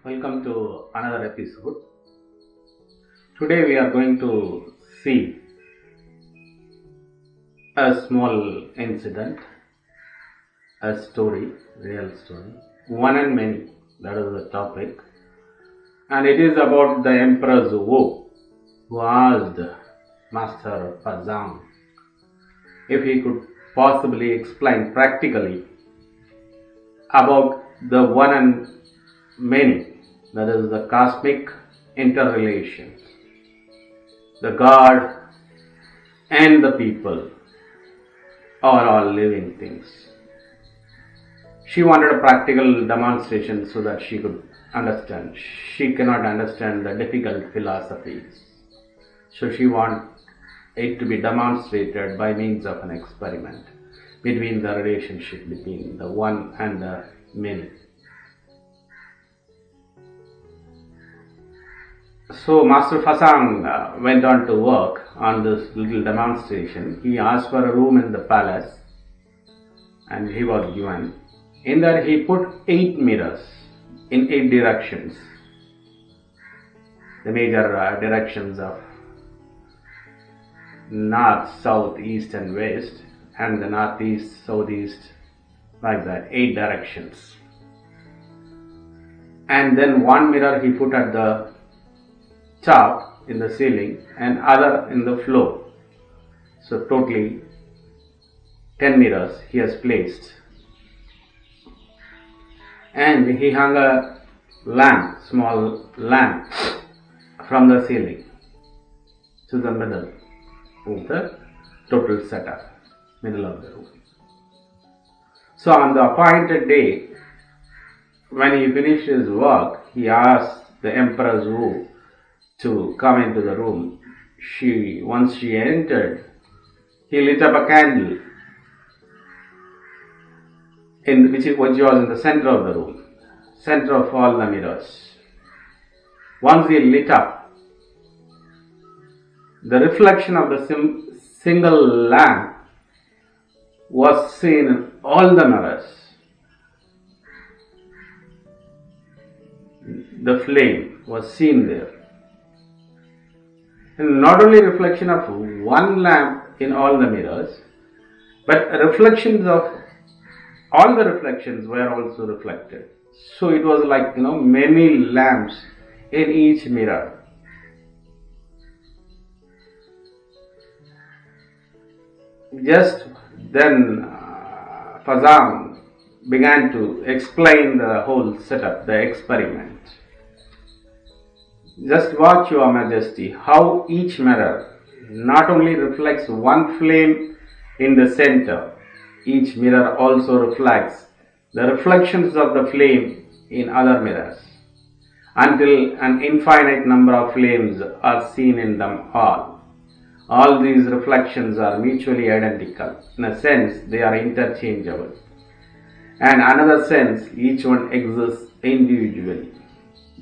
Welcome to another episode. Today we are going to see a small incident, a story, real story, one and many, that is the topic. And it is about the Emperor Wu, who asked Master Fazang if he could possibly explain practically about the one and many, that is the cosmic interrelations, the God and the people are all living things. She wanted a practical demonstration so that she could understand. She cannot understand the difficult philosophies. So she wants it to be demonstrated by means of an experiment between the relationship between the one and the many. So Master Fasang went on to work on this little demonstration. He asked for a room in the palace and he was given. In that he put 8 mirrors in 8 directions. The major directions of north, south, east and west, and the northeast, southeast, like that, 8 directions. And then one mirror he put at the top in the ceiling and other in the floor. So totally 10 mirrors he has placed. And he hung a lamp, small lamp from the ceiling to the middle of the total setup, middle of the room. So on the appointed day, when he finished his work, he asked the Empress Wu to come into the room. Once she entered, he lit up a candle which was in the center of the room, center of all the mirrors. Once he lit up, the reflection of the single lamp was seen in all the mirrors. The flame was seen there. And not only reflection of one lamp in all the mirrors, but reflections of all the reflections were also reflected. So it was like, many lamps in each mirror. Just then Fazang began to explain the whole setup, the experiment. Just watch, Your Majesty, how each mirror not only reflects one flame in the center, each mirror also reflects the reflections of the flame in other mirrors, until an infinite number of flames are seen in them all. All these reflections are mutually identical. In a sense, they are interchangeable. And another sense, each one exists individually.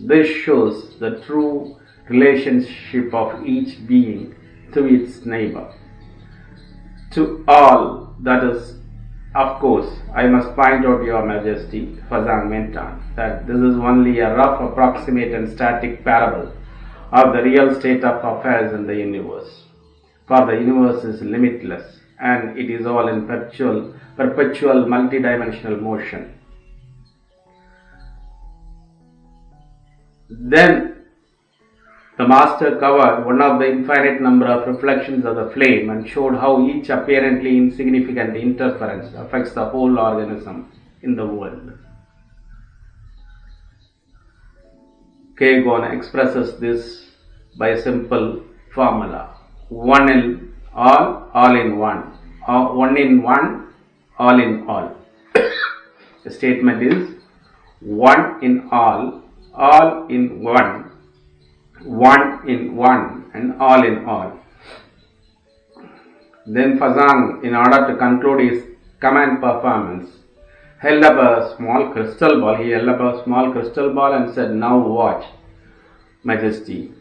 This shows the true relationship of each being to its neighbor. To all, that is, of course, I must point out, Your Majesty, Fazang went on, that this is only a rough, approximate and static parable of the real state of affairs in the universe. For the universe is limitless and it is all in perpetual multidimensional motion. Then the master covered one of the infinite number of reflections of the flame and showed how each apparently insignificant interference affects the whole organism in the world. Kegon expresses this by a simple formula: one in all in one, or one in one, all in all. The statement is one in all in one, one in one, and all in all. Then Fazang, in order to conclude his command performance, held up a small crystal ball. He held up a small crystal ball and said, "Now watch, Majesty,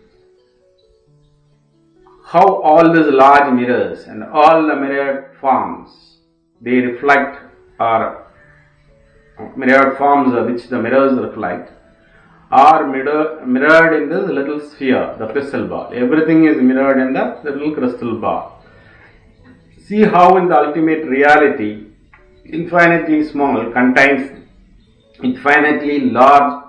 how all these large mirrors and all the mirrored forms, they reflect, or mirrored forms which the mirrors reflect, are mirrored in this little sphere, the crystal ball. Everything is mirrored in the little crystal ball. See how in the ultimate reality, infinitely small contains infinitely large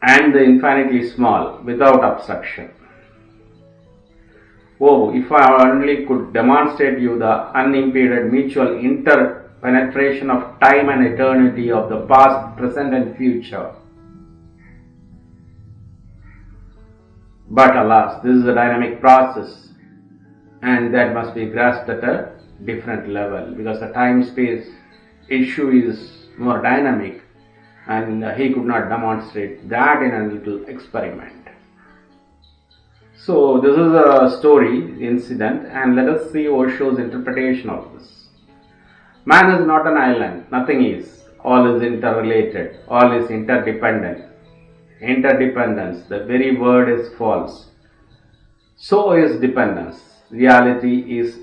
and the infinitely small without obstruction. Oh, if I only could demonstrate you the unimpeded mutual interpenetration of time and eternity of the past, present and future. But alas, this is a dynamic process and that must be grasped at a different level because the time-space issue is more dynamic and he could not demonstrate that in a little experiment. So this is a story, incident, and let us see Osho's interpretation of this. Man is not an island, nothing is. All is interrelated, all is interdependent. Interdependence, the very word is false. So is dependence. Reality is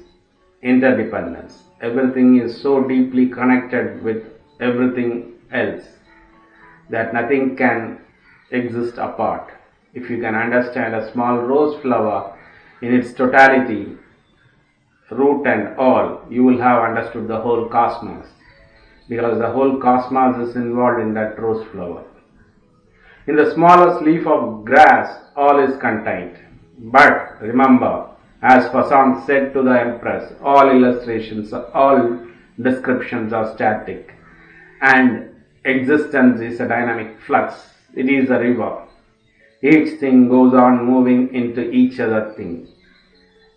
interdependence. Everything is so deeply connected with everything else that nothing can exist apart. If you can understand a small rose flower in its totality, root and all, you will have understood the whole cosmos, because the whole cosmos is involved in that rose flower. In the smallest leaf of grass, all is contained. But remember, as Fasant said to the Empress, all illustrations, all descriptions are static, and existence is a dynamic flux. It is a river. Each thing goes on moving into each other thing.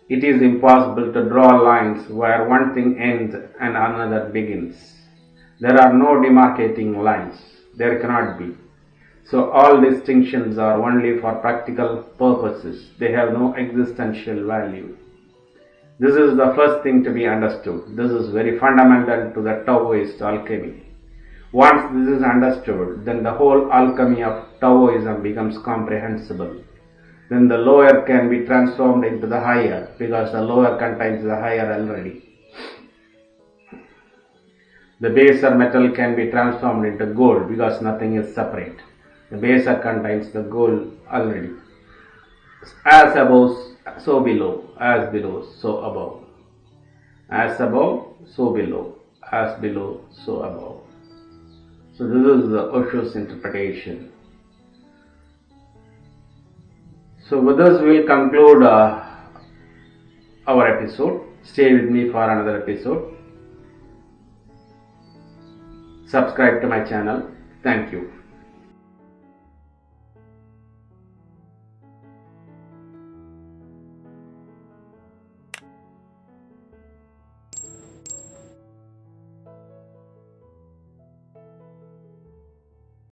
It is impossible to draw lines where one thing ends and another begins. There are no demarcating lines. There cannot be. So all distinctions are only for practical purposes. They have no existential value. This is the first thing to be understood. This is very fundamental to the Taoist alchemy. Once this is understood, then the whole alchemy of Taoism becomes comprehensible. Then the lower can be transformed into the higher, because the lower contains the higher already. The baser metal can be transformed into gold, because nothing is separate. The baser contains the gold already. As above, so below. As below, so above. As above, so below. As below, so above. So this is the Osho's interpretation. So with this we will conclude our episode. Stay with me for another episode. Subscribe to my channel. Thank you.